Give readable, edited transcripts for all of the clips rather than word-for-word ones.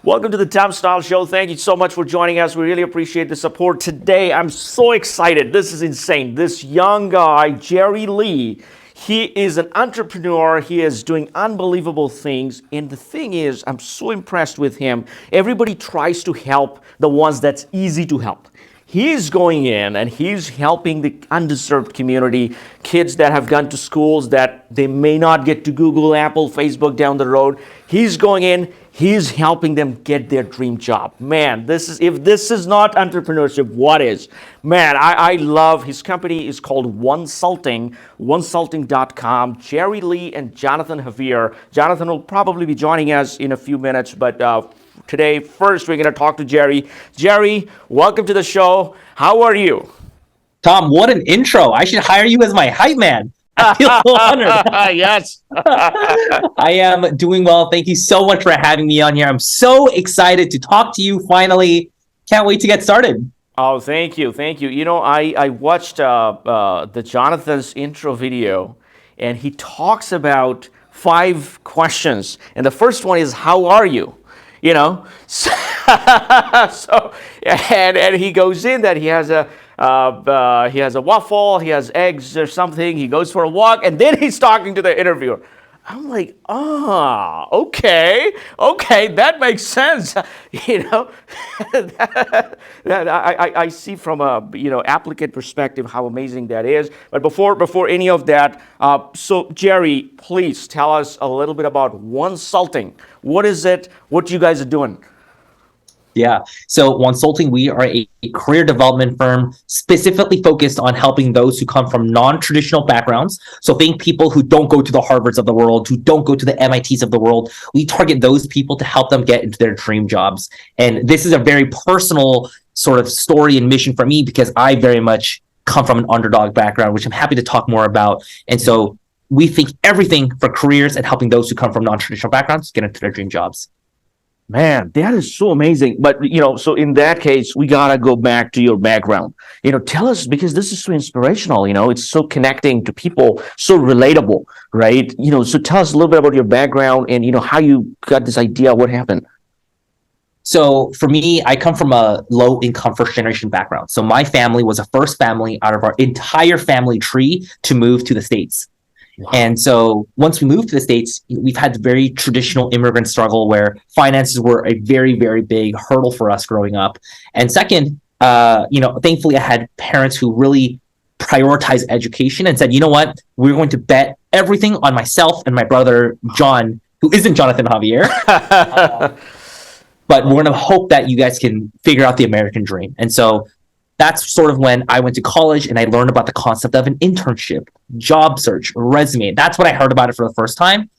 Welcome to the Tom Style Show. Thank you so much for joining us. We really appreciate the support today. I'm so excited. This is insane. This young guy, Jerry Lee, he is an entrepreneur. He is doing unbelievable things. And the thing is, I'm so impressed with him. Everybody tries to help the ones that's easy to help. He's going in and he's helping the underserved community, kids that have gone to schools that they may not get to Google, Apple, Facebook down the road. He's going in, he's helping them get their dream job. Man, if this is not entrepreneurship, what is? Man, I love his company is called Wonsulting, wonsulting.com. Jerry Lee and Jonathan Javier. Jonathan will probably be joining us in a few minutes, but today, first, we're going to talk to Jerry. Jerry, welcome to the show. How are you? Tom, what an intro. I should hire you as my hype man. I feel so honored. Yes. I am doing well. Thank you so much for having me on here. I'm so excited to talk to you finally. Can't wait to get started. Oh, thank you. Thank you. You know, I watched the Jonathan's intro video, and he talks about 5 questions. And the first one is, how are you? You know, so and he goes in that he has a waffle, he has eggs or something. He goes for a walk, and then he's talking to the interviewer. I'm like, okay, that makes sense. You know, that I see from a applicant perspective how amazing that is. But before any of that, so Jerry, please tell us a little bit about Wonsulting. What is it? What you guys are doing? Yeah. So Wonsulting, we are a career development firm specifically focused on helping those who come from non-traditional backgrounds. So think people who don't go to the Harvards of the world, who don't go to the MITs of the world. We target those people to help them get into their dream jobs. And this is a very personal sort of story and mission for me because I very much come from an underdog background, which I'm happy to talk more about. And so we think everything for careers and helping those who come from non-traditional backgrounds get into their dream jobs. Man, that is so amazing. But, so in that case, we got to go back to your background. Tell us, because this is so inspirational, it's so connecting to people, so relatable, right? So tell us a little bit about your background and, how you got this idea, what happened. So for me, I come from a low-income first-generation background. So my family was the first family out of our entire family tree to move to the States. Wow. And so once we moved to the States, we've had a very traditional immigrant struggle where finances were a very, very big hurdle for us growing up. And second, thankfully I had parents who really prioritized education and said, you know what, we're going to bet everything on myself and my brother, John, who isn't Jonathan Javier. But we're going to hope that you guys can figure out the American dream. And so that's sort of when I went to college and I learned about the concept of an internship, job search, resume. That's when I heard about it for the first time.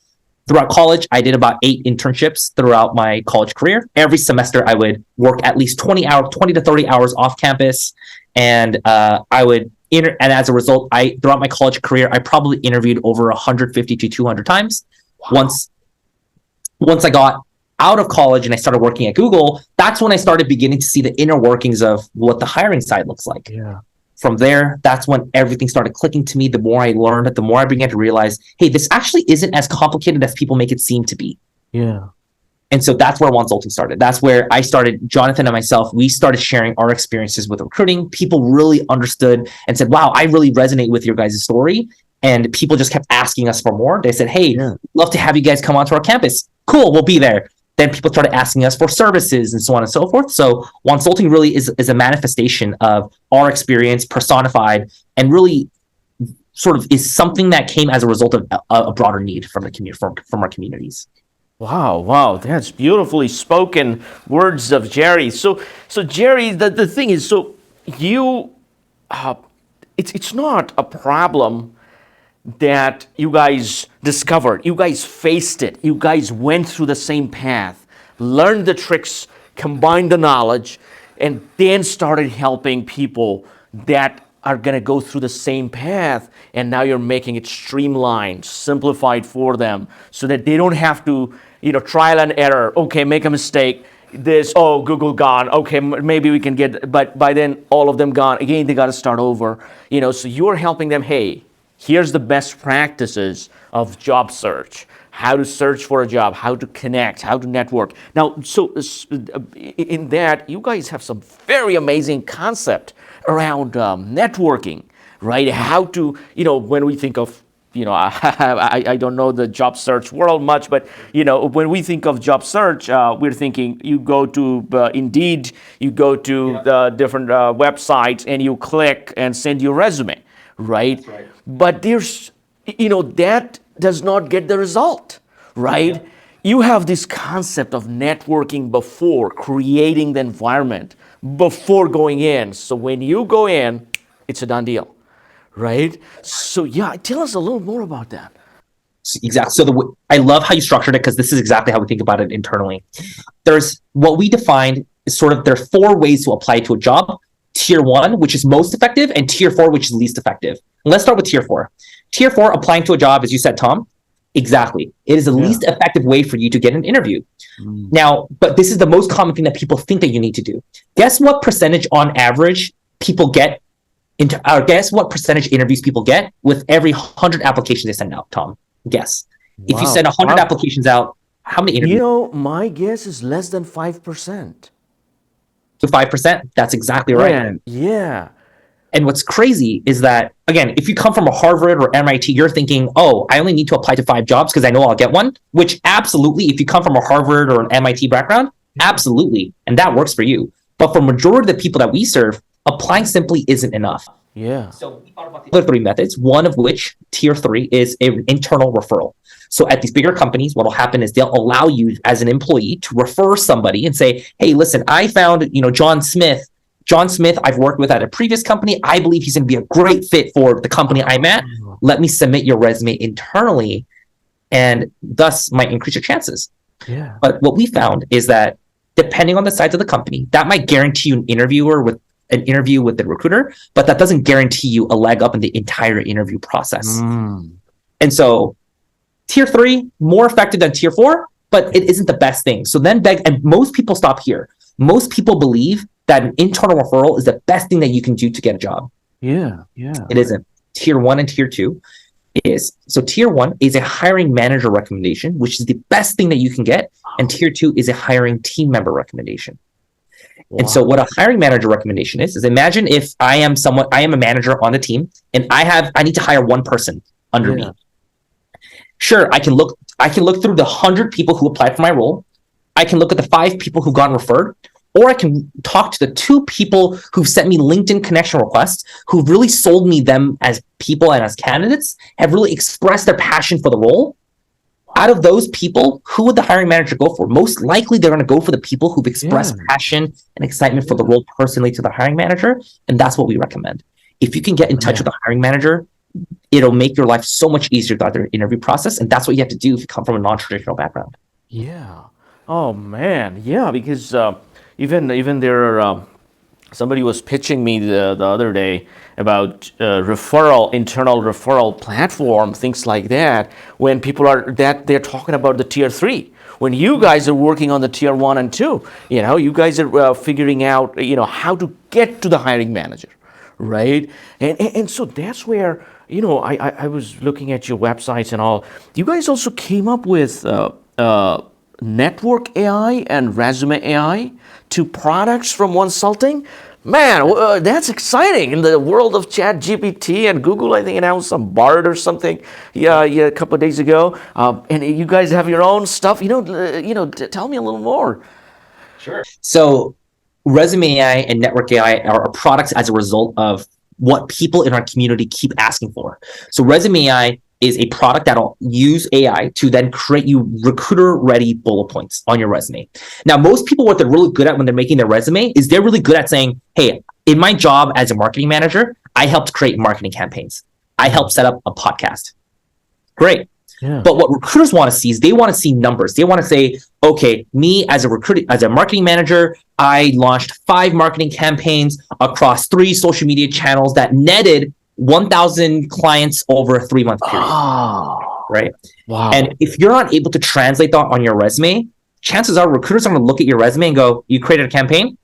Throughout college, I did about 8 internships throughout my college career. Every semester, I would work at least 20 to 30 hours off campus. And and as a result, throughout my college career, I probably interviewed over 150 to 200 times. Wow. Once I got out of college and I started working at Google, that's when I started beginning to see the inner workings of what the hiring side looks like. Yeah. From there, that's when everything started clicking to me. The more I learned, the more I began to realize, hey, this actually isn't as complicated as people make it seem to be. Yeah. And so that's where Wonsulting started. That's where I started, Jonathan and myself, we started sharing our experiences with recruiting. People really understood and said, wow, I really resonate with your guys' story. And people just kept asking us for more. They said, hey, love to have you guys come onto our campus. Cool, we'll be there. Then people started asking us for services and so on and so forth. So Wonsulting really is a manifestation of our experience personified and really sort of is something that came as a result of a broader need from the community, from our communities. Wow, that's beautifully spoken words of Jerry. So Jerry, the thing is, so you, it's not a problem that you guys discovered. You guys faced it. You guys went through the same path, learned the tricks, combined the knowledge, and then started helping people that are going to go through the same path. And now you're making it streamlined, simplified for them so that they don't have to, trial and error. Okay, make a mistake. Google gone. Okay, maybe we can get, but by then all of them gone. Again, they got to start over. So you're helping them, hey, here's the best practices of job search. how to search for a job, how to connect, how to network. Now, so in that, you guys have some very amazing concept around networking, right? How to, when we think of, I don't know the job search world much, but, when we think of job search, we're thinking you go to Indeed, you go to the different websites and you click and send your resume, right? That's right. But there's, that does not get the result, right? Yeah. You have this concept of networking before, creating the environment before going in. So when you go in, it's a done deal, right? So yeah, tell us a little more about that. Exactly. So I love how you structured it because this is exactly how we think about it internally. There's what we defined is sort of there are 4 ways to apply to a job. Tier 1, which is most effective, and Tier 4, which is least effective. And let's start with Tier 4. Tier 4, applying to a job, as you said, Tom. Exactly. It is the least effective way for you to get an interview. Now, but this is the most common thing that people think that you need to do. Guess what percentage on average people get into, or guess what percentage interviews people get with every 100 applications they send out, Tom? Guess. Wow. If you send 100 applications out, how many interviews? My guess is less than 5%. To 5%? That's exactly right. Man, yeah. And what's crazy is that, again, if you come from a Harvard or MIT, you're thinking, oh, I only need to apply to 5 jobs because I know I'll get one, which absolutely, if you come from a Harvard or an MIT background, absolutely. And that works for you. But for majority of the people that we serve, applying simply isn't enough. Yeah. So we thought about the other 3 methods, one of which, Tier 3, is an internal referral. So at these bigger companies, what will happen is they'll allow you as an employee to refer somebody and say, hey, listen, I found, John Smith, I've worked with at a previous company. I believe he's going to be a great fit for the company I'm at. Let me submit your resume internally, and thus might increase your chances. Yeah. But what we found is that depending on the size of the company, that might guarantee you an interview with the recruiter, but that doesn't guarantee you a leg up in the entire interview process. And so Tier 3, more effective than Tier 4, but it isn't the best thing. So then and most people stop here. Most people believe that an internal referral is the best thing that you can do to get a job. Yeah. It isn't. Tier 1 and Tier 2 is. So Tier 1 is a hiring manager recommendation, which is the best thing that you can get. And Tier 2 is a hiring team member recommendation. Wow. And so what a hiring manager recommendation is imagine if I am a manager on the team and I need to hire one person under me. Sure, I can look through the 100 people who applied for my role. I can look at the 5 people who've gotten referred, or I can talk to the 2 people who've sent me LinkedIn connection requests, who've really sold me them as people and as candidates, have really expressed their passion for the role. Out of those people, who would the hiring manager go for? Most likely, they're going to go for the people who've expressed passion and excitement for the role personally to the hiring manager, and that's what we recommend. If you can get in touch with the hiring manager, it'll make your life so much easier throughout the interview process, and that's what you have to do if you come from a non-traditional background. Yeah. Oh man. Yeah, because even there, somebody was pitching me the other day about internal referral platform, things like that. When people they're talking about the Tier 3. When you guys are working on the Tier 1 and 2, you guys are figuring out, how to get to the hiring manager, right? And so that's where, I was looking at your websites and all. You guys also came up with network AI and resume AI, 2 products from Wonsulting. Man, that's exciting in the world of ChatGPT, and Google, I think, announced some Bard or something, a couple of days ago. And you guys have your own stuff. Tell me a little more. Sure. So, Resume AI and Network AI are products as a result of what people in our community keep asking for. So, Resume AI is a product that'll use AI to then create you recruiter-ready bullet points on your resume. Now, most people, what they're really good at when they're making their resume is they're really good at saying, hey, in my job as a marketing manager, I helped create marketing campaigns. I helped set up a podcast. Great. Yeah. But what recruiters want to see is they want to see numbers. They want to say, okay, me as a marketing manager, I launched 5 marketing campaigns across 3 social media channels that netted 1,000 clients over a 3-month period. Oh, right? Wow. And if you're not able to translate that on your resume, chances are recruiters are going to look at your resume and go, you created a campaign?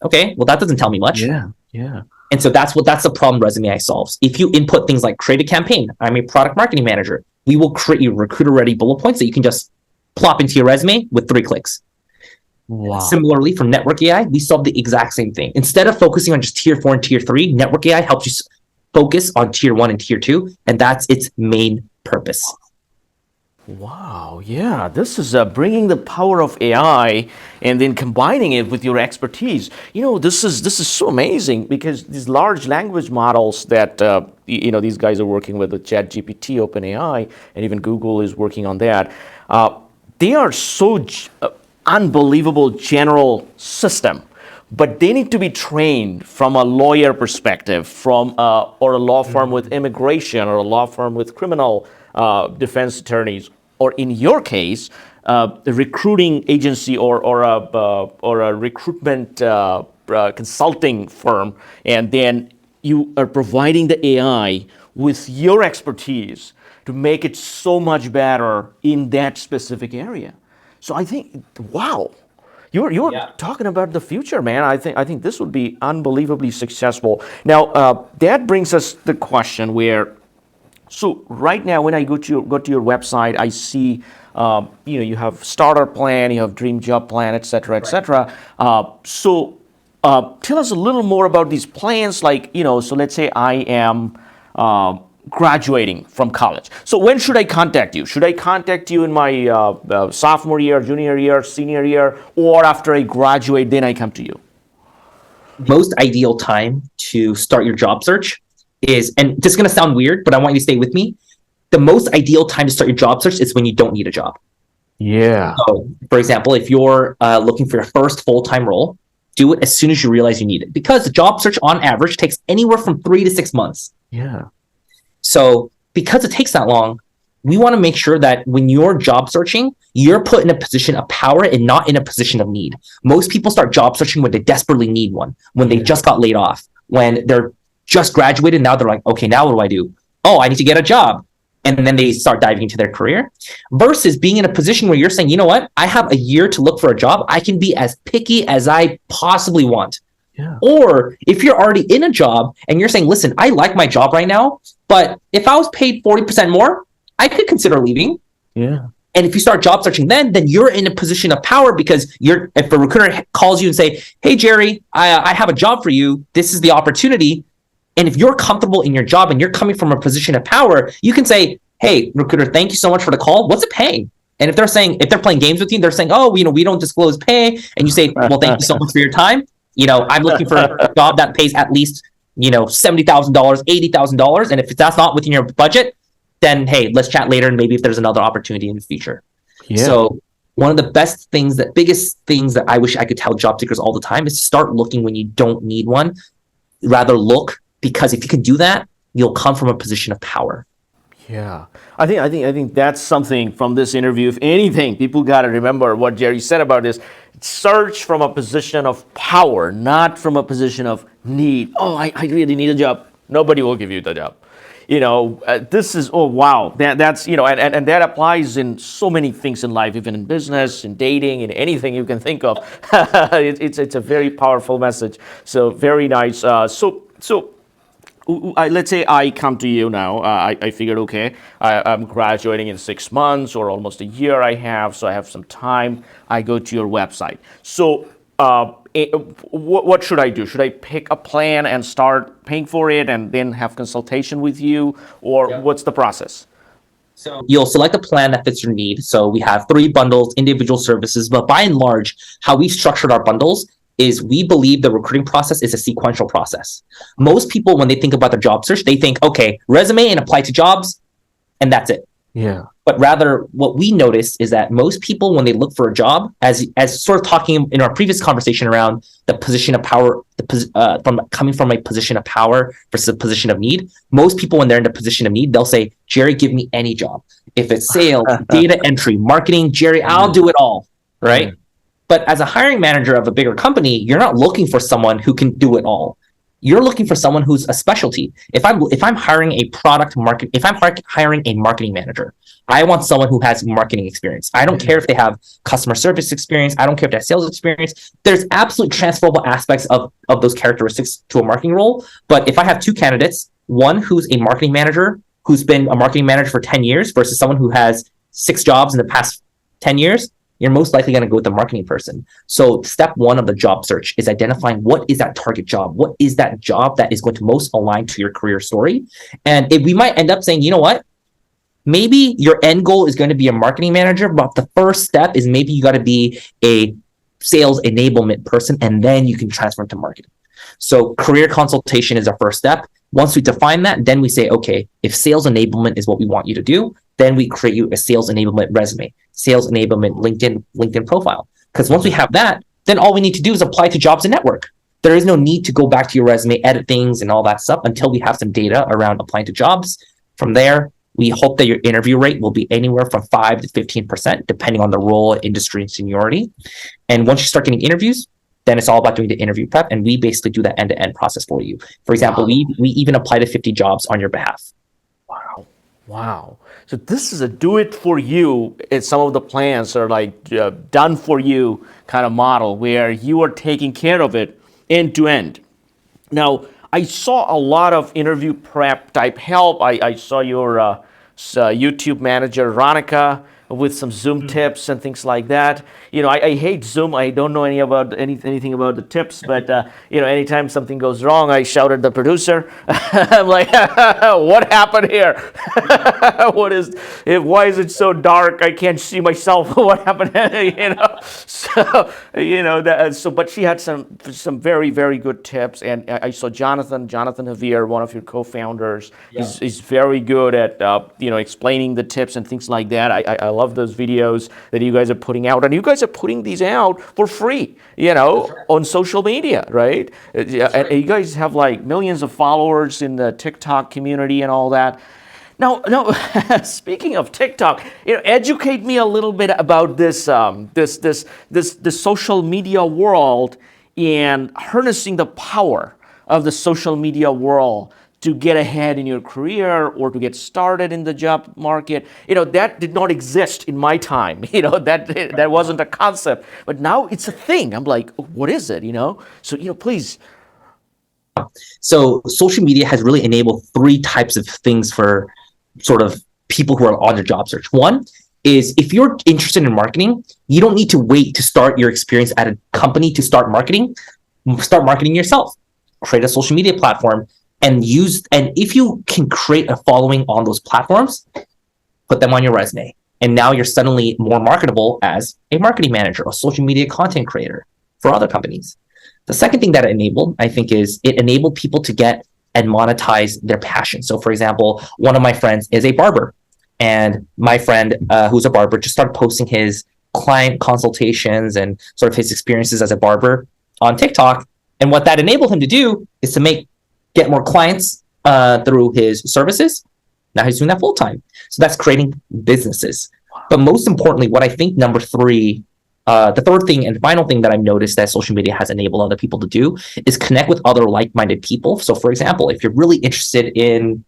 Okay, well, that doesn't tell me much. Yeah. And so that's the problem Resume AI solves. If you input things like create a campaign, I'm a product marketing manager, we will create you recruiter-ready bullet points that you can just plop into your resume with 3 clicks. Wow. Similarly, from Network AI, we solve the exact same thing. Instead of focusing on just tier 4 and tier 3, Network AI helps you focus on tier 1 and tier 2, and that's its main purpose. Wow, yeah, this is bringing the power of AI and then combining it with your expertise. This is so amazing, because these large language models that these guys are working with ChatGPT, OpenAI, and even Google is working on that. They are so unbelievable general system, but they need to be trained from a lawyer perspective, or a law firm with immigration, or a law firm with criminal defense attorneys, or in your case, the recruiting agency or a recruitment consulting firm, and then you are providing the AI with your expertise to make it so much better in that specific area. So I think, wow, you're talking about the future, man. I think this would be unbelievably successful. Now, that brings us the question where. So right now, when I go to your website, I see, you have starter plan, you have dream job plan, et cetera, et cetera. So tell us a little more about these plans. Like, so let's say I am graduating from college. So when should I contact you? Should I contact you in my sophomore year, junior year, senior year, or after I graduate, then I come to you? Most ideal time to start your job search is, and this is going to sound weird, but I want you to stay with me. The most ideal time to start your job search is when you don't need a job. Yeah. So, for example, if you're looking for your first full-time role, do it as soon as you realize you need it, because the job search on average takes anywhere from 3 to 6 months. Yeah. So because it takes that long, we want to make sure that when you're job searching, you're put in a position of power and not in a position of need. Most people start job searching when they desperately need one, when they just got laid off, when they're just graduated. Now they're like, okay, now what do I do? Oh, I need to get a job. And then they start diving into their career, versus being in a position where you're saying, you know what? I have a year to look for a job. I can be as picky as I possibly want. Yeah. Or if you're already in a job and you're saying, listen, I like my job right now, but if I was paid 40% more, I could consider leaving. Yeah. And if you start job searching then you're in a position of power, because if a recruiter calls you and say, hey, Jerry, I have a job for you. This is the opportunity. And if you're comfortable in your job and you're coming from a position of power, you can say, hey, recruiter, thank you so much for the call. What's it paying? And if they're playing games with you, they're saying, oh, we don't disclose pay. And you say, well, thank you so much for your time. I'm looking for a job that pays at least, $70,000, $80,000. And if that's not within your budget, then, hey, let's chat later. And maybe if there's another opportunity in the future. Yeah. So one of the biggest things that I wish I could tell job seekers all the time is start looking when you don't need one. Rather look, because if you can do that, you'll come from a position of power. Yeah, I think that's something from this interview. If anything, people got to remember what Jerry said about this. Search from a position of power, not from a position of need. Oh, I really need a job. Nobody will give you the job. This is, oh, wow. That's, and that applies in so many things in life, even in business, in dating, in anything you can think of. It's a very powerful message. So very nice. So let's say I come to you now. I figured, okay, I'm graduating in 6 months or almost a year so I have some time. I go to your website. So what should I do? Should I pick a plan and start paying for it and then have consultation with you? Or what's the process? So you'll select a plan that fits your need. So we have 3 bundles, individual services, but by and large, how we've structured our bundles is we believe the recruiting process is a sequential process. Most people, when they think about their job search, they think, okay, resume and apply to jobs, and that's it. Yeah. But rather, what we noticed is that most people, when they look for a job, as sort of talking in our previous conversation around the position of power, coming from a position of power versus a position of need, most people, when they're in a position of need, they'll say, Jerry, give me any job. If it's sales, data entry, marketing, Jerry, I'll do it all, right? But as a hiring manager of a bigger company, you're not looking for someone who can do it all. You're looking for someone who's a specialty. If I'm hiring a product market, if I'm hiring a marketing manager, I want someone who has marketing experience. I don't care if they have customer service experience. I don't care if they have sales experience. There's absolute transferable aspects of those characteristics to a marketing role. But if I have two candidates, one who's a marketing manager, who's been a marketing manager for 10 years versus someone who has 6 jobs in the past 10 years, you're most likely going to go with the marketing person. So step one of the job search is identifying what is that target job? What is that job that is going to most align to your career story? And we might end up saying, you know what? Maybe your end goal is going to be a marketing manager, but the first step is maybe you got to be a sales enablement person, and then you can transfer into marketing. So career consultation is our first step. Once we define that, then we say, okay, if sales enablement is what we want you to do, then we create you a sales enablement resume, sales enablement LinkedIn profile. Because once we have that, then all we need to do is apply to jobs and network. There is no need to go back to your resume, edit things and all that stuff until we have some data around applying to jobs. From there, we hope that your interview rate will be anywhere from 5 to 15%, depending on the role, industry, and seniority. And once you start getting interviews, then it's all about doing the interview prep, and we basically do that end-to-end process for you. For example, we even apply to 50 jobs on your behalf. Wow. So this is a do-it-for-you. It's some of the plans are like done-for-you kind of model where you are taking care of it end-to-end. Now, I saw a lot of interview prep type help. I saw your YouTube manager, Ronica, with some Zoom tips and things like that. I hate Zoom. I don't know anything about the tips, but anytime something goes wrong, I shout at the producer. I'm like, what happened here? Why is it so dark? I can't see myself. What happened? But she had some very, very good tips, and I saw Jonathan Javier, one of your co-founders, is very good at explaining the tips and things like that. I love those videos that you guys are putting out, and you guys are putting these out for free, on social media, right? And you guys have like millions of followers in the TikTok community and all that. Now, speaking of TikTok, educate me a little bit about this social media world and harnessing the power of the social media world to get ahead in your career or to get started in the job market. That did not exist in my time. That wasn't a concept, but now it's a thing. I'm like, what is it? So please. So social media has really enabled 3 types of things for sort of people who are on their job search. One is if you're interested in marketing, you don't need to wait to start your experience at a company to start marketing. Start marketing yourself. Create a social media platform. And if you can create a following on those platforms, put them on your resume. And now you're suddenly more marketable as a marketing manager, a social media content creator for other companies. The second thing that it enabled, I think, is it enabled people to get and monetize their passion. So for example, one of my friends is a barber, and my friend who's a barber just started posting his client consultations and sort of his experiences as a barber on TikTok. And what that enabled him to do is to get more clients through his services. Now he's doing that full time. So that's creating businesses. But most importantly, what I think number 3, the third thing and final thing that I've noticed that social media has enabled other people to do is connect with other like-minded people. So for example, if you're really interested in,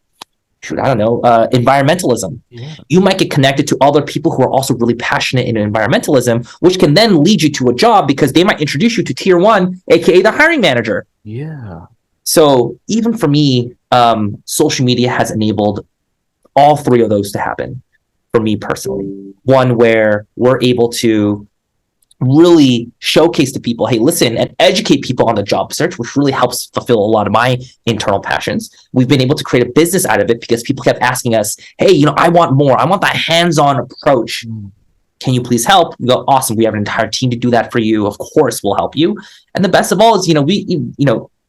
environmentalism, you might get connected to other people who are also really passionate in environmentalism, which can then lead you to a job because they might introduce you to tier 1, aka the hiring manager. Yeah. So even for me, social media has enabled all 3 of those to happen for me personally. One where we're able to really showcase to people, hey, listen, and educate people on the job search, which really helps fulfill a lot of my internal passions. We've been able to create a business out of it because people kept asking us, hey, I want more. I want that hands-on approach. Can you please help? We go, awesome. We have an entire team to do that for you. Of course, we'll help you. And the best of all is,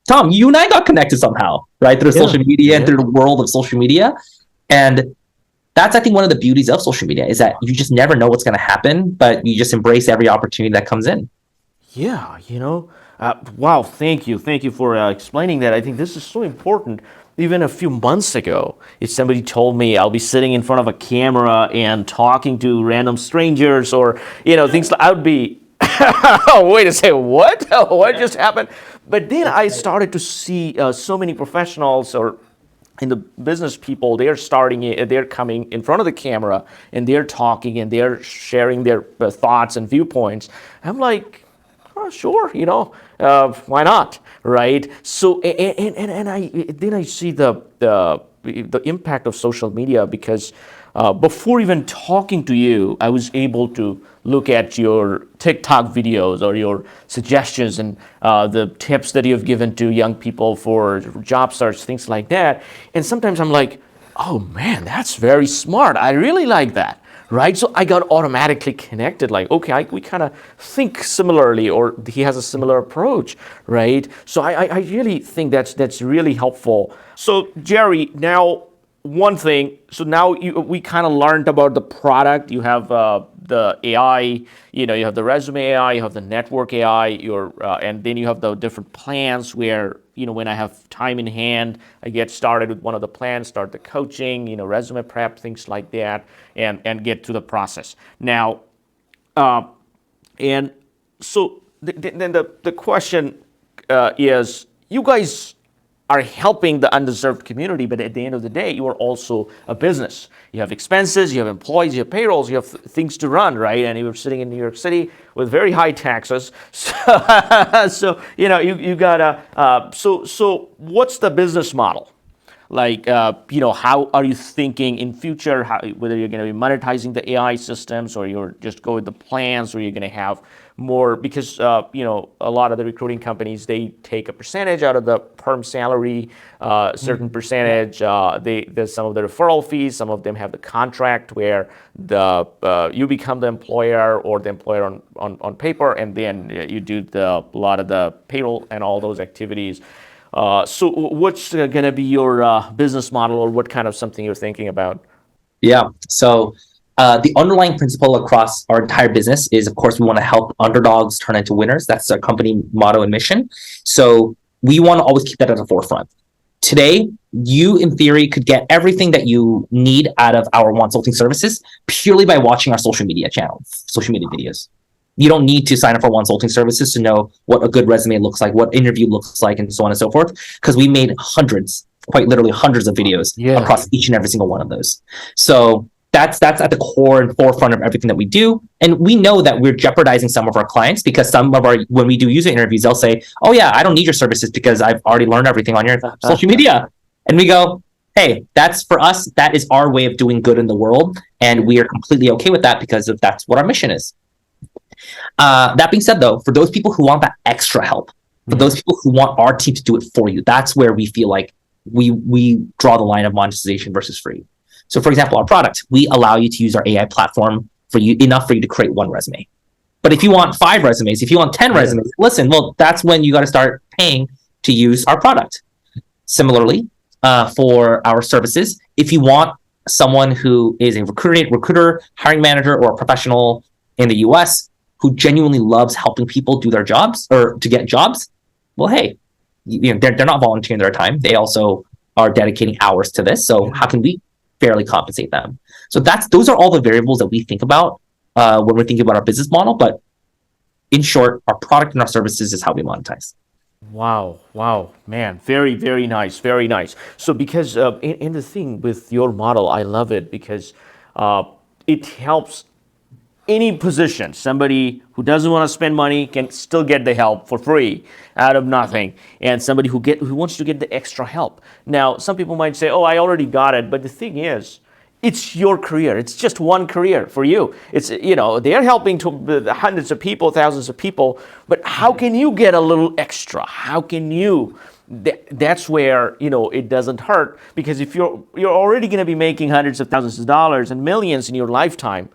Tom, you and I got connected somehow, right? Through social media and through the world of social media. And that's, I think, one of the beauties of social media is that you just never know what's going to happen, but you just embrace every opportunity that comes in. Yeah, wow, thank you. Thank you for explaining that. I think this is so important. Even a few months ago, if somebody told me I'll be sitting in front of a camera and talking to random strangers or, things, I would be Oh, wait a second, what? What just happened? But then I started to see so many professionals or in the business people, they're coming in front of the camera and they're talking and they're sharing their thoughts and viewpoints. I'm like, oh, sure, why not, right? So, and I see the impact of social media because before even talking to you, I was able to look at your TikTok videos or your suggestions and the tips that you've given to young people for job search, things like that. And sometimes I'm like, oh man, that's very smart. I really like that. Right, so I got automatically connected. Like, okay, we kind of think similarly, or he has a similar approach, right? So I really think that's really helpful. So Jerry, now one thing. So now we kind of learned about the product. You have the AI. You have the resume AI. You have the network AI. And then you have the different plans where when I have time in hand, I get started with one of the plans, start the coaching, resume prep, things like that, and get to the process. Now, and so then the question is, you guys are helping the underserved community, but at the end of the day, you are also a business. You have expenses, you have employees, you have payrolls, you have things to run, right? And you're sitting in New York City with very high taxes, so you gotta. So what's the business model? Like, how are you thinking in future? Whether you're going to be monetizing the AI systems, or you're just go with the plans, or you're going to have more, because a lot of the recruiting companies, they take a percentage out of the perm salary, certain percentage. There's some of the referral fees. Some of them have the contract where you become the employer or the employer on paper, and then you do a lot of the payroll and all those activities. So what's going to be your business model, or what kind of something you're thinking about? Yeah. So the underlying principle across our entire business is, of course, we want to help underdogs turn into winners. That's our company motto and mission. So we want to always keep that at the forefront. Today, you, in theory, could get everything that you need out of our Wonsulting services purely by watching our social media channels, social media videos. You don't need to sign up for Wonsulting services to know what a good resume looks like, what interview looks like, and so on and so forth, because we made hundreds, quite literally hundreds of videos across each and every single one of those. So that's at the core and forefront of everything that we do. And we know that we're jeopardizing some of our clients, because when we do user interviews, they'll say, oh yeah, I don't need your services because I've already learned everything on your social media. And we go, hey, that's for us. That is our way of doing good in the world. And we are completely okay with that, because that's what our mission is. That being said, though, for those people who want that extra help, for those people who want our team to do it for you, that's where we feel like we draw the line of monetization versus free. So, for example, our product, we allow you to use our AI platform enough for you to create one resume. But if you want 5 resumes, if you want 10 resumes, listen, well, that's when you got to start paying to use our product. Similarly, for our services, if you want someone who is a recruiter, hiring manager, or a professional in the US who genuinely loves helping people do their jobs or to get jobs, well, hey, they're not volunteering their time. They also are dedicating hours to this. So how can we fairly compensate them? So those are all the variables that we think about when we're thinking about our business model. But in short, our product and our services is how we monetize. Wow, man, very, very nice, very nice. So because in the thing with your model, I love it because it helps any position. Somebody who doesn't want to spend money can still get the help for free out of nothing, and somebody who wants to get the extra help. Now, some people might say, "Oh, I already got it," but the thing is, it's your career. It's just one career for you. It's they're helping to hundreds of people, thousands of people, but how can you get a little extra? How can you? That's where it doesn't hurt, because if you're already going to be making hundreds of thousands of dollars and millions in your lifetime,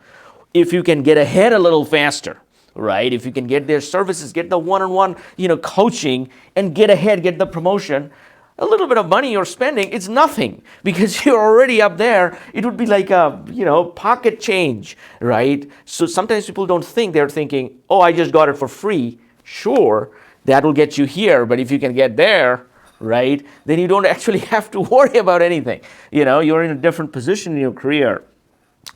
if you can get ahead a little faster, right? If you can get their services, get the one-on-one, coaching, and get ahead, get the promotion, a little bit of money you're spending, it's nothing, because you're already up there. It would be like a, pocket change, right? So sometimes people don't think, they're thinking, oh, I just got it for free. Sure, that will get you here, but if you can get there, right, then you don't actually have to worry about anything. You're in a different position in your career.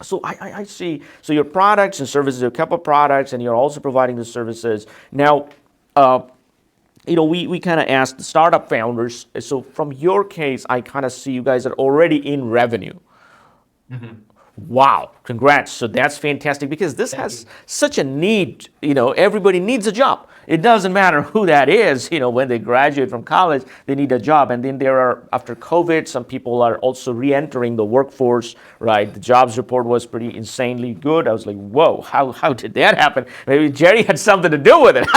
So I see. So your products and services, a couple of products, and you're also providing the services. Now, we kind of asked the startup founders. So from your case, I kind of see you guys are already in revenue. Wow, congrats. So that's fantastic because this has such a need. Everybody needs a job. It doesn't matter who that is. When they graduate from college, they need a job. And then there are, after COVID, some people are also re-entering the workforce, right? The jobs report was pretty insanely good. I was like, whoa, how did that happen? Maybe Jerry had something to do with it.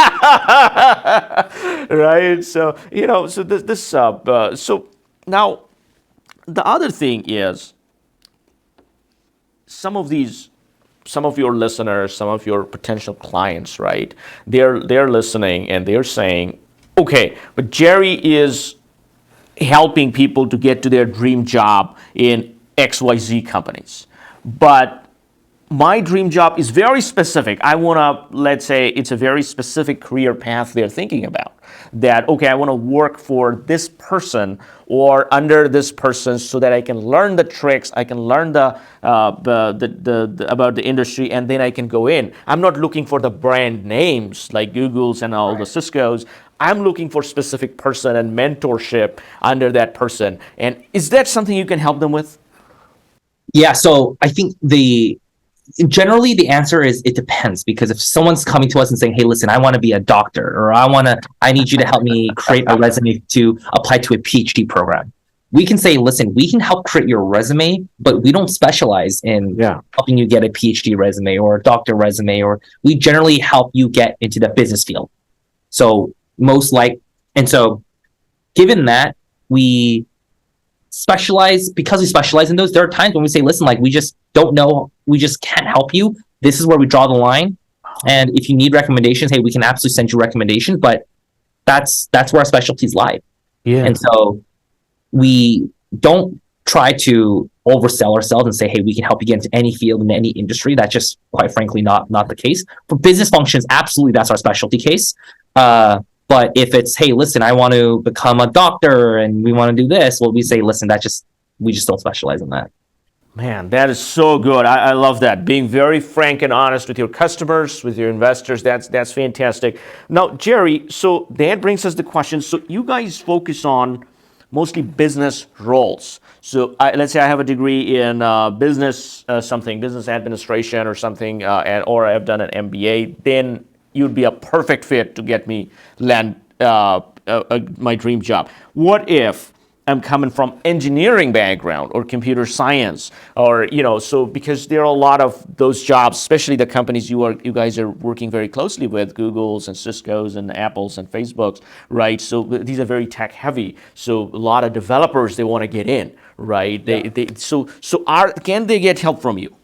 Right? So, so now the other thing is, some of your listeners, some of your potential clients, right? They're listening and they're saying, okay, but Jerry is helping people to get to their dream job in XYZ companies. But my dream job is very specific. I want to, let's say it's a very specific career path they're thinking about. That, okay, I want to work for this person or under this person so that I can learn the tricks, I can learn about the industry, and then I can go in. I'm not looking for the brand names like Google's and all the Cisco's. I'm looking for specific person and mentorship under that person. And is that something you can help them with? Yeah, so I think generally the answer is it depends, because if someone's coming to us and saying, hey, listen, I want to be a doctor, or I need you to help me create a resume to apply to a PhD program, we can say, listen, we can help create your resume, but we don't specialize in helping you get a PhD resume or a doctor resume, or we generally help you get into the business field. So and so given that we specialize in those, there are times when we say, listen, we just don't know, we just can't help you. This is where we draw the line. And if you need recommendations, hey, we can absolutely send you recommendations, but that's where our specialties lie. Yeah. And so we don't try to oversell ourselves and say, hey, we can help you get into any field in any industry. That's just, quite frankly, not the case. For business functions, absolutely, that's our specialty case. But if it's, hey, listen, I want to become a doctor and we want to do this, well, we say, listen, we just don't specialize in that. Man, that is so good. I love that. Being very frank and honest with your customers, with your investors, that's fantastic. Now, Jerry, so that brings us the question. So you guys focus on mostly business roles. So let's say I have a degree in business administration or something, or I've done an MBA, then you'd be a perfect fit to get me land my dream job. What if I'm coming from engineering background or computer science, or so because there are a lot of those jobs, especially the companies you guys are working very closely with, Google's and Cisco's and Apple's and Facebook's, right? So these are very tech heavy. So a lot of developers, they want to get in, right? Can they get help from you?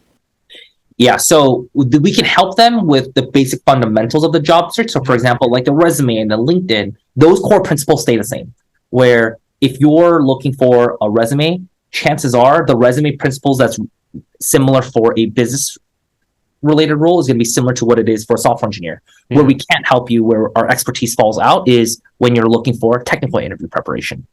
Yeah, so we can help them with the basic fundamentals of the job search. So, for example, like the resume and the LinkedIn, those core principles stay the same. Where if you're looking for a resume, chances are the resume principles that's similar for a business-related role is going to be similar to what it is for a software engineer. Mm-hmm. Where we can't help you, where our expertise falls out, is when you're looking for technical interview preparation.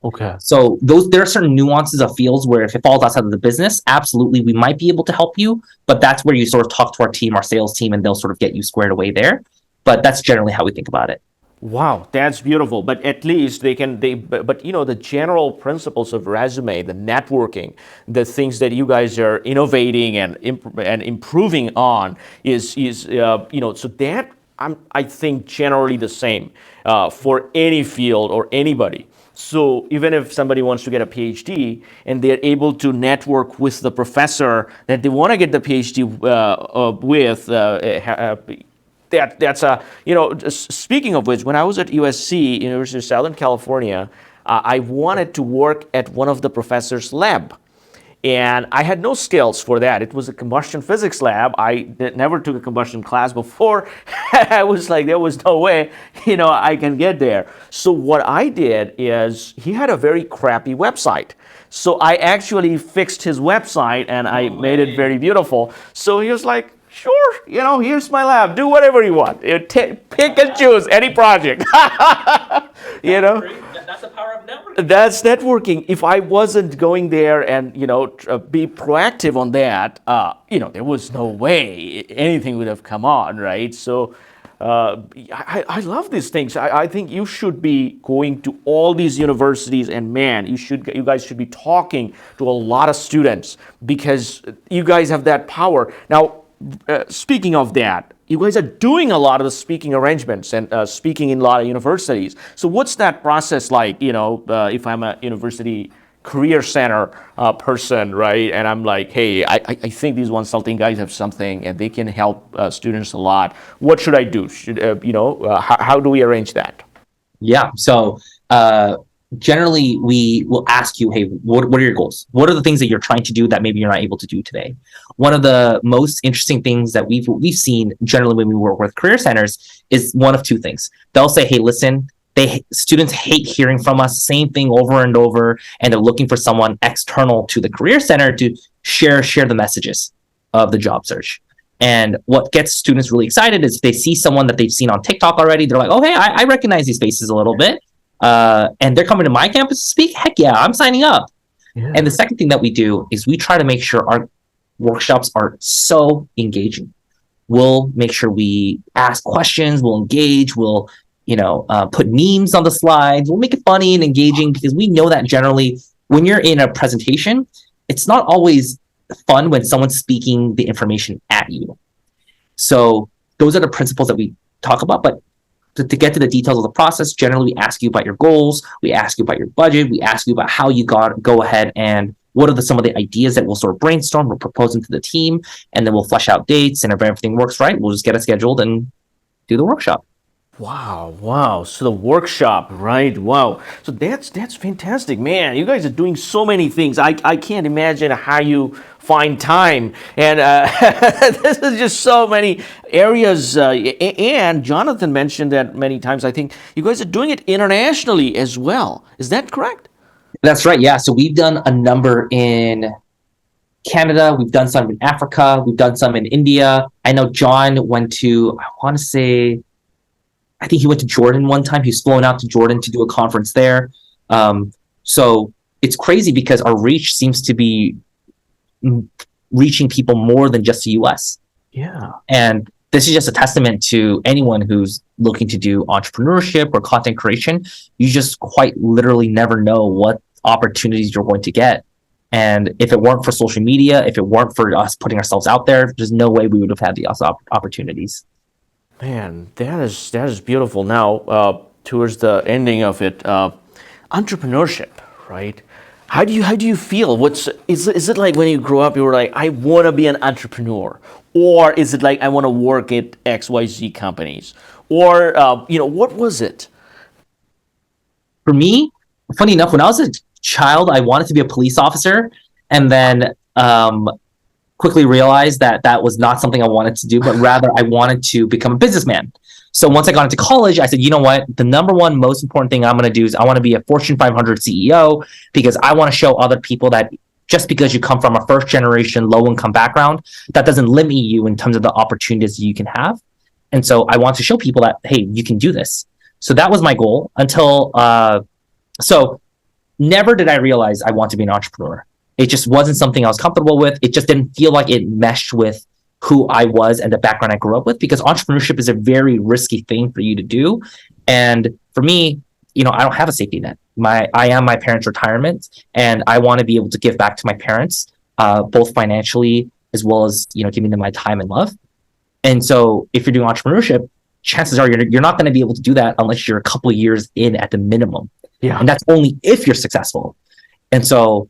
Okay. So there are certain nuances of fields where if it falls outside of the business, absolutely, we might be able to help you, but that's where you sort of talk to our team, our sales team, and they'll sort of get you squared away there. But that's generally how we think about it. Wow, that's beautiful. But at least the general principles of resume, the networking, the things that you guys are innovating and improving on is so that I think generally the same for any field or anybody. So even if somebody wants to get a PhD and they're able to network with the professor that they want to get the PhD with, that's speaking of which, when I was at USC, University of Southern California, I wanted to work at one of the professor's lab. And I had no skills for that. It was a combustion physics lab. I never took a combustion class before. I was like, there was no way, I can get there. So what I did is, he had a very crappy website. So I actually fixed his website and I made it very beautiful. So he was like, sure, here's my lab. Do whatever you want. Pick and choose any project. That's the power of networking. That's networking. If I wasn't going there and be proactive on that, there was no way anything would have come on, right? So I love these things. I think you should be going to all these universities, and man, you guys should be talking to a lot of students because you guys have that power. Now, speaking of that, you guys are doing a lot of the speaking arrangements and speaking in a lot of universities. So what's that process like? If I'm a university career center person, right? And I'm like, hey, I think these Wonsulting guys have something and they can help students a lot. What should I do? How do we arrange that? Yeah. So generally, we will ask you, hey, what are your goals? What are the things that you're trying to do that maybe you're not able to do today? One of the most interesting things that we've seen generally when we work with career centers is one of two things. They'll say, hey, listen, students hate hearing from us, same thing over and over, and they're looking for someone external to the career center to share the messages of the job search. And what gets students really excited is if they see someone that they've seen on TikTok already, they're like, oh, hey, I recognize these faces a little bit. And they're coming to my campus to speak. Heck yeah, I'm signing up. Yeah. And the second thing that we do is we try to make sure our workshops are so engaging. We'll make sure we ask questions, we'll engage, we'll put memes on the slides. We'll make it funny and engaging because we know that generally when you're in a presentation, it's not always fun when someone's speaking the information at you. So those are the principles that we talk about. But to get to the details of the process, generally we ask you about your goals, we ask you about your budget, we ask you about how you go ahead and what are some of the ideas that we'll sort of brainstorm, we'll propose into the team, and then we'll flesh out dates. And if everything works right, we'll just get it scheduled and do the workshop. Wow. So the workshop, right? Wow. So that's fantastic, man. You guys are doing so many things. I can't imagine how you find time. And this is just so many areas. And Jonathan mentioned that many times. I think you guys are doing it internationally as well. Is that correct? That's right. Yeah. So we've done a number in Canada. We've done some in Africa. We've done some in India. I know John went to, I think he went to Jordan one time. He's flown out to Jordan to do a conference there. So it's crazy because our reach seems to be reaching people more than just the US. Yeah. And this is just a testament to anyone who's looking to do entrepreneurship or content creation. You just quite literally never know what opportunities you're going to get. And if it weren't for social media, if it weren't for us putting ourselves out there, there's no way we would have had the opportunities. Man, that is beautiful. Now, towards the ending of it, entrepreneurship, right? How do you feel? Is it like when you grew up, you were like, I want to be an entrepreneur, or is it like I want to work at XYZ companies, or what was it? For me, funny enough, when I was a child, I wanted to be a police officer, and then quickly realized that was not something I wanted to do, but rather I wanted to become a businessman. So once I got into college, I said, you know what? The number one most important thing I'm going to do is I want to be a Fortune 500 CEO because I want to show other people that just because you come from a first generation low income background, that doesn't limit you in terms of the opportunities you can have. And so I want to show people that, hey, you can do this. So that was my goal until, so never did I realize I want to be an entrepreneur. It just wasn't something I was comfortable with. It just didn't feel like it meshed with who I was and the background I grew up with, because entrepreneurship is a very risky thing for you to do. And for me, I don't have a safety net. I am my parents' retirement, and I want to be able to give back to my parents, both financially as well as, giving them my time and love. And so if you're doing entrepreneurship, chances are you're not going to be able to do that unless you're a couple of years in at the minimum. Yeah. And that's only if you're successful. And so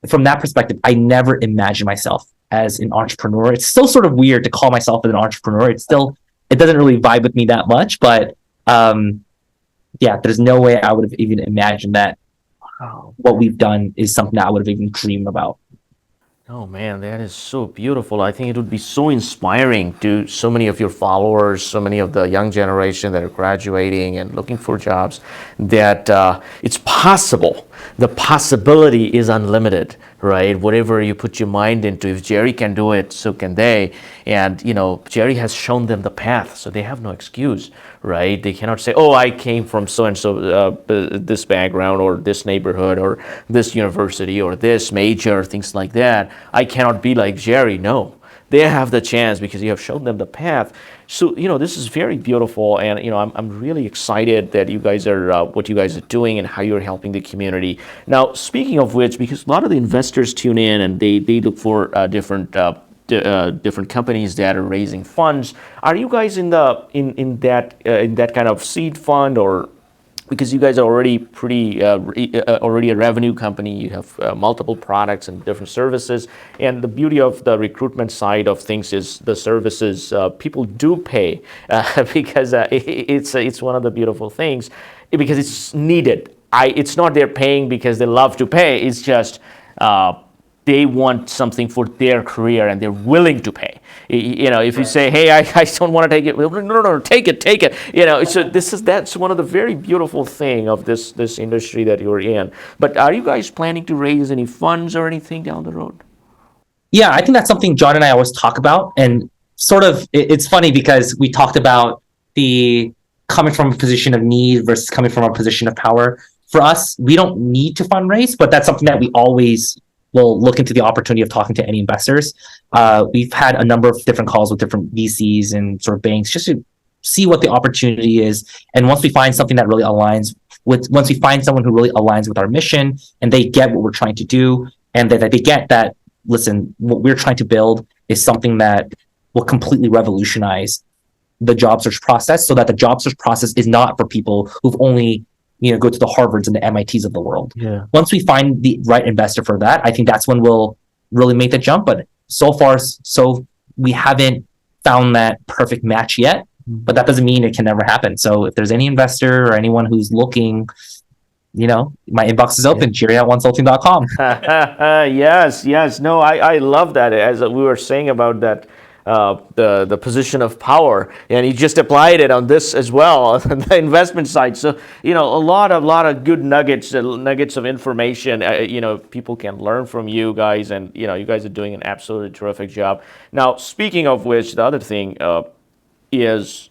from that perspective, I never imagined myself as an entrepreneur. It's still sort of weird to call myself an entrepreneur. It doesn't really vibe with me that much, but there's no way I would have even imagined that what we've done is something that I would have even dreamed about. Oh man, that is so beautiful. I think it would be so inspiring to so many of your followers, so many of the young generation that are graduating and looking for jobs, that it's possible. the possibility is unlimited, right? Whatever you put your mind into, if Jerry can do it, so can they. And Jerry has shown them the path, so they have no excuse, right? They cannot say, "Oh, I came from so and so this background, or this neighborhood, or this university, or this major," things like that. I cannot be like Jerry. No, they have the chance because you have shown them the path. So this is very beautiful, and I'm really excited that you guys are what you guys are doing and how you're helping the community. Now, speaking of which, because a lot of the investors tune in and they look for different companies that are raising funds. Are you guys in that kind of seed fund, or because you guys are already already a revenue company, you have multiple products and different services, and the beauty of the recruitment side of things is the services people do pay because it's one of the beautiful things because it's needed. It's not they're paying because they love to pay. It's just they want something for their career and they're willing to pay. If you say, "Hey, I don't want to take it," no, take it. So that's one of the very beautiful thing of this industry that you're in. But are you guys planning to raise any funds or anything down the road? Yeah, I think that's something John and I always talk about. And sort of, it's funny because we talked about the coming from a position of need versus coming from a position of power. For us, we don't need to fundraise, but that's something that we always will look into the opportunity of talking to any investors. We've had a number of different calls with different VCs and sort of banks just to see what the opportunity is. And once we find something that really once we find someone who really aligns with our mission and they get what we're trying to do, and that they get that, listen, what we're trying to build is something that will completely revolutionize the job search process, so that the job search process is not for people who've only go to the Harvards and the MITs of the world. Yeah. Once we find the right investor for that, I think that's when we'll really make the jump. But so far, we haven't found that perfect match yet. But that doesn't mean it can never happen. So if there's any investor or anyone who's looking, my inbox is open, Jerry@Wonsulting.com. Yes. No, I love that. As we were saying about that, the position of power, and he just applied it on this as well on the investment side. So a lot of good nuggets of information. People can learn from you guys, and you guys are doing an absolutely terrific job. Now, speaking of which, the other thing is,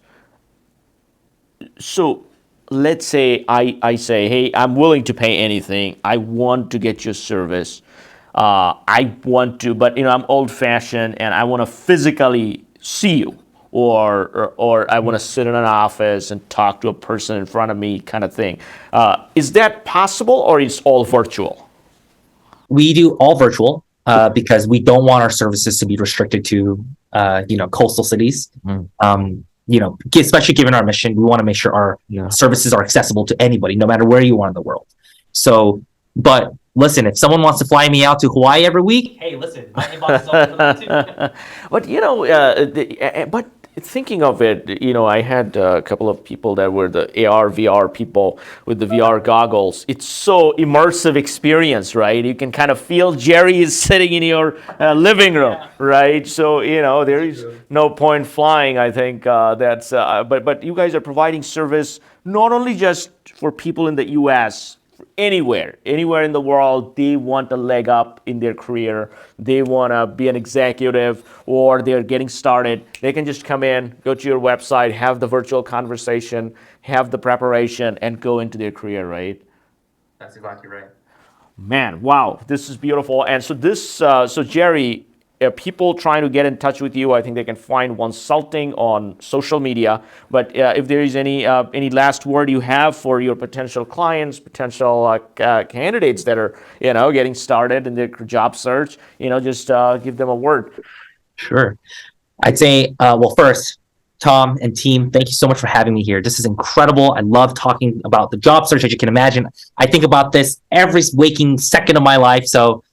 so let's say I say, "Hey, I'm willing to pay anything. I want to get your service. I want to, but I'm old-fashioned and I want to physically see you, or I want to sit in an office and talk to a person in front of me," kind of thing. Is that possible, or is all virtual? We do all virtual because we don't want our services to be restricted to coastal cities. Especially given our mission, we want to make sure our services are accessible to anybody, no matter where you are in the world. So, but listen, if someone wants to fly me out to Hawaii every week, hey, listen, my inbox is open for that too. But thinking of it, I had a couple of people that were the AR, VR people with the VR goggles. It's so immersive experience, right? You can kind of feel Jerry is sitting in your living room, right? So, there is no point flying. I think but you guys are providing service not only just for people in the U.S., anywhere in the world. They want a leg up in their career. They want to be an executive, or they're getting started. They can just come in, go to your website, have the virtual conversation, have the preparation, and go into their career, right? That's exactly right. Man, wow, this is beautiful. And so Jerry, people trying to get in touch with you, I think they can find Wonsulting on social media. But if there is any last word you have for your potential clients, potential candidates that are getting started in their job search, just give them a word. Sure. I'd say, well, first, Tom and team, thank you so much for having me here. This is incredible. I love talking about the job search. As you can imagine, I think about this every waking second of my life. So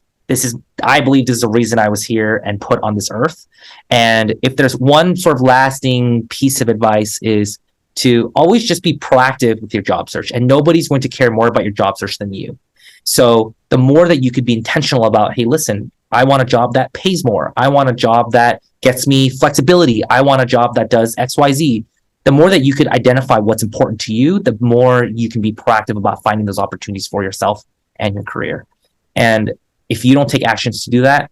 I believe this is the reason I was here and put on this earth. And if there's one sort of lasting piece of advice, is to always just be proactive with your job search. And nobody's going to care more about your job search than you. So the more that you could be intentional about, hey, listen, I want a job that pays more. I want a job that gets me flexibility. I want a job that does X, Y, Z. The more that you could identify what's important to you, the more you can be proactive about finding those opportunities for yourself and your career. And if you don't take actions to do that,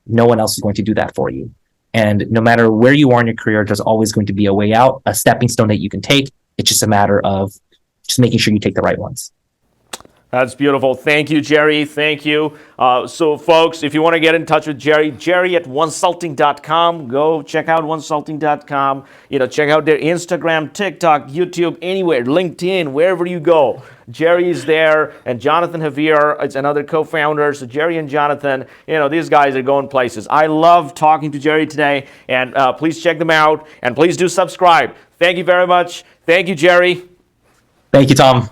no one else is going to do that for you. And no matter where you are in your career, there's always going to be a way out, a stepping stone that you can take. It's just a matter of just making sure you take the right ones. That's beautiful. Thank you, Jerry. Thank you. So, folks, if you want to get in touch with Jerry, Jerry at Wonsulting.com. Go check out Wonsulting.com. Check out their Instagram, TikTok, YouTube, anywhere, LinkedIn, wherever you go. Jerry is there, and Jonathan Javier is another co-founder. So Jerry and Jonathan, these guys are going places. I love talking to Jerry today, and please check them out, and please do subscribe. Thank you very much. Thank you, Jerry. Thank you, Tom.